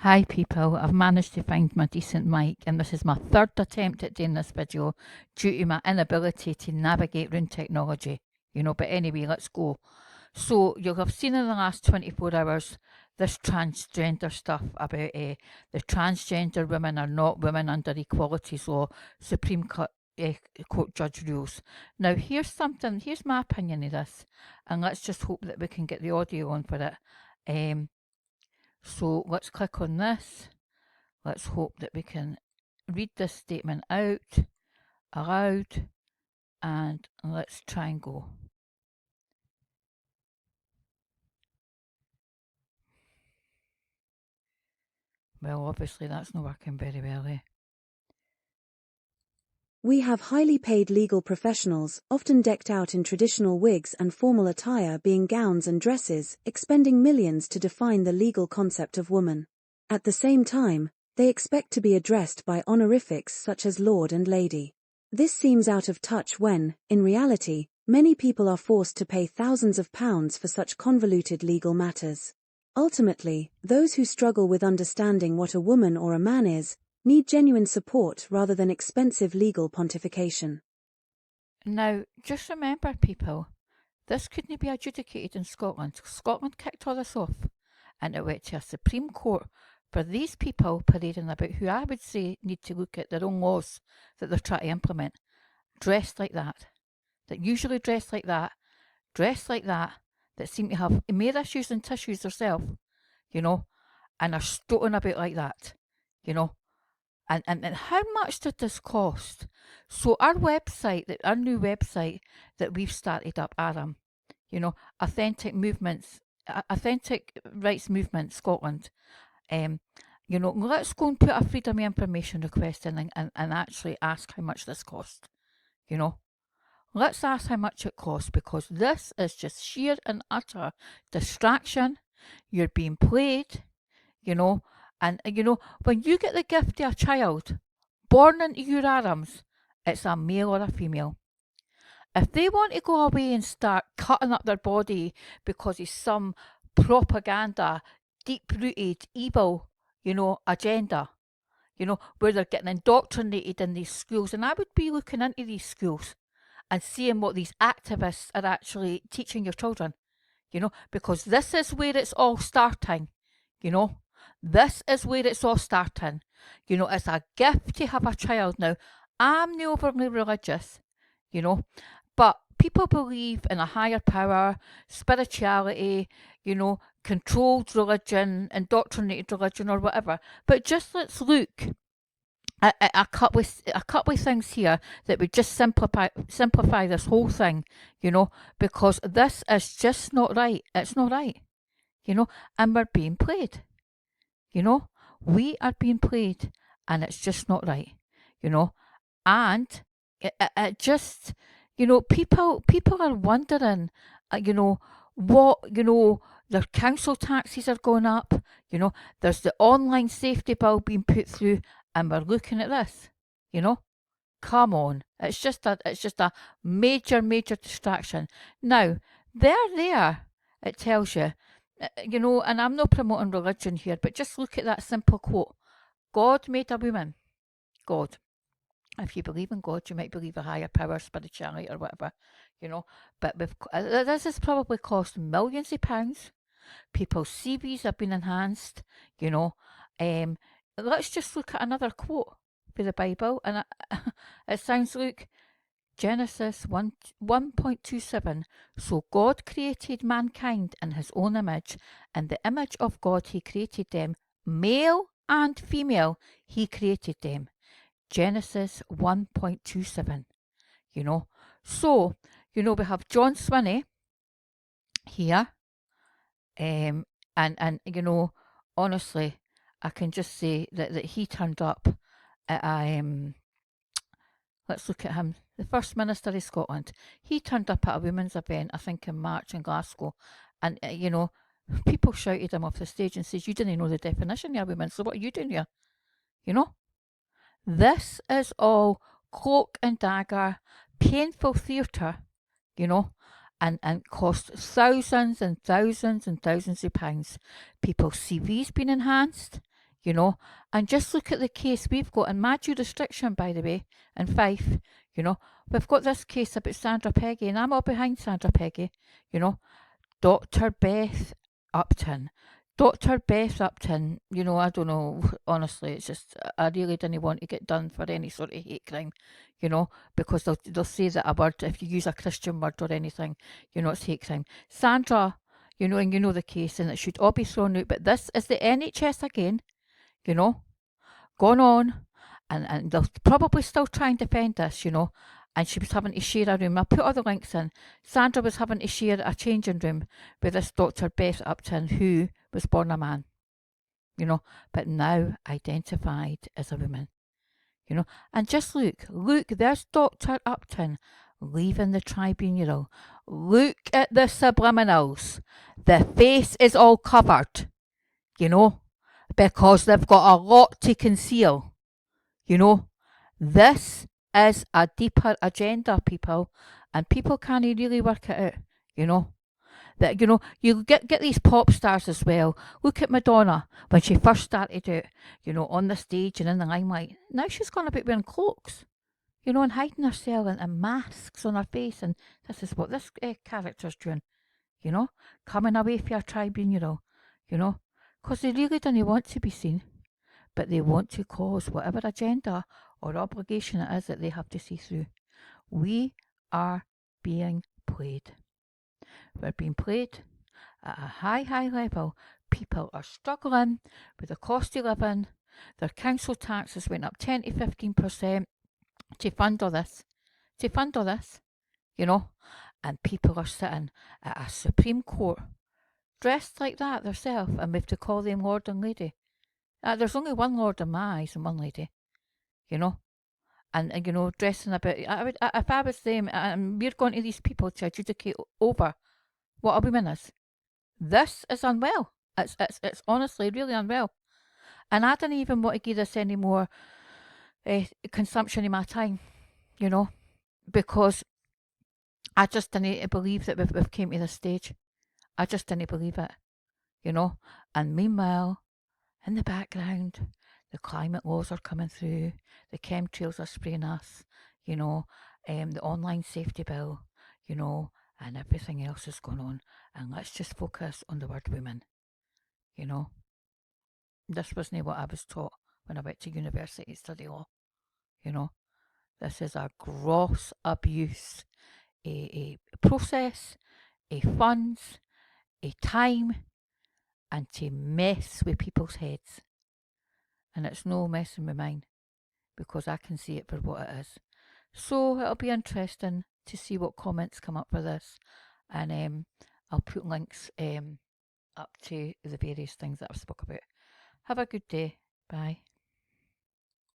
Hi people, I've managed to find my decent mic and this is my third attempt at doing this video due to my inability to navigate round technology, but anyway, let's go. So you'll have seen in the last 24 hours this transgender stuff about the transgender women are not women under equalities law, Supreme Court judge rules. Now here's my opinion of this, and let's just hope that we can get the audio on for it. So let's click on this. Let's hope that we can read this statement out aloud, and let's try and go. Well, obviously that's not working very well, eh? We have highly paid legal professionals, often decked out in traditional wigs and formal attire being gowns and dresses, expending millions to define the legal concept of woman. At the same time, they expect to be addressed by honorifics such as Lord and Lady. This seems out of touch when, in reality, many people are forced to pay thousands of pounds for such convoluted legal matters. Ultimately, those who struggle with understanding what a woman or a man is, need genuine support rather than expensive legal pontification. Now, just remember, people, this couldn't be adjudicated in Scotland. Scotland kicked all this off, and it went to a Supreme Court for these people parading about who I would say need to look at their own laws that they're trying to implement, dressed like that usually dress like that, that seem to have more issues than tissues themselves, and are stoating about like that, And how much did this cost? So our new website that we've started up, Aram, Authentic Rights Movement Scotland. Let's go and put a freedom of information request in and actually ask how much this cost. Let's ask how much it costs, because this is just sheer and utter distraction. You're being played, And, when you get the gift of a child born into your arms, it's a male or a female. If they want to go away and start cutting up their body because of some propaganda, deep-rooted, evil, agenda, where they're getting indoctrinated in these schools, and I would be looking into these schools and seeing what these activists are actually teaching your children, because this is where it's all starting, This is where it's all starting. It's a gift to have a child. Now, I'm not overly religious, but people believe in a higher power, spirituality, controlled religion, indoctrinated religion, or whatever. But just let's look at a couple of things here that would just simplify this whole thing, because this is just not right. It's not right, and we're being played. We are being played, and it's just not right, and it just, people are wondering, what, their council taxes are going up, there's the online safety bill being put through, and we're looking at this, come on, it's just a major distraction. Now, there, it tells you, and I'm not promoting religion here, but just look at that simple quote. God made a woman. God. If you believe in God, you might believe a higher power, spirituality, or whatever, But this has probably cost millions of pounds. People's CVs have been enhanced, Let's just look at another quote for the Bible, and it sounds like Genesis 1:27. So God created mankind in his own image. In the image of God he created them. Male and female he created them. Genesis 1:27. So, we have John Swinney here. And honestly, I can just say that he turned up at let's look at him. The First Minister of Scotland. He turned up at a women's event, I think in March in Glasgow. And, people shouted him off the stage and says, you didn't know the definition of a woman, so what are you doing here? This is all cloak and dagger, painful theatre, and cost thousands and thousands and thousands of pounds. People's CVs been enhanced, you know. And just look at the case we've got in my jurisdiction, by the way, in Fife, you know. We've got this case about Sandra Peggie, and I'm all behind Sandra Peggie, you know. Dr. Beth Upton. Dr. Beth Upton, you know, I don't know, honestly, it's just, I really didn't want to get done for any sort of hate crime, you know, because they'll say that a word, if you use a Christian word or anything, you know, it's hate crime. Sandra, you know, and you know the case, and it should all be thrown out, but this is the NHS again, you know, gone on, and they'll probably still try and defend this, you know. And she was having to share a room. I'll put other links in. Sandra was having to share a changing room with this Dr. Beth Upton, who was born a man, you know, but now identified as a woman, you know. And just look, there's Dr. Upton leaving the tribunal. Look at the subliminals. The face is all covered, you know, because they've got a lot to conceal, you know. This is a deeper agenda, people, and people can't really work it out, you know. That, you know, you get these pop stars as well. Look at Madonna when she first started out, you know, on the stage and in the limelight. Now she's gone about wearing cloaks, you know, and hiding herself and masks on her face, and this is what this character's doing, you know, coming away from a tribunal, you know, because they really don't want to be seen, but they want to cause whatever agenda or obligation it is that they have to see through. We are being played. We're being played at a high level. People are struggling with the cost of living. Their council taxes went up 10 to 15% to fund all this. You know. And people are sitting at a Supreme Court dressed like that themselves, and we have to call them Lord and Lady. There's only one Lord in my eyes and one lady, you know. And you know, dressing a bit. If I was them, we're going to these people to adjudicate over what a woman is. This is unwell. It's honestly really unwell. And I don't even want to give this any more consumption of my time, you know, because I just didn't believe that we've came to this stage. I just didn't believe it, you know. And meanwhile, in the background, the climate laws are coming through, the chemtrails are spraying us, you know, the online safety bill, you know, and everything else is going on. And let's just focus on the word women, you know. This wasn't what I was taught when I went to university to study law, you know. This is a gross abuse, a process, a funds, a time, and to mess with people's heads. And it's no messing with mine, because I can see it for what it is. So it'll be interesting to see what comments come up for this, and I'll put links up to the various things that I've spoke about. Have a good day. Bye.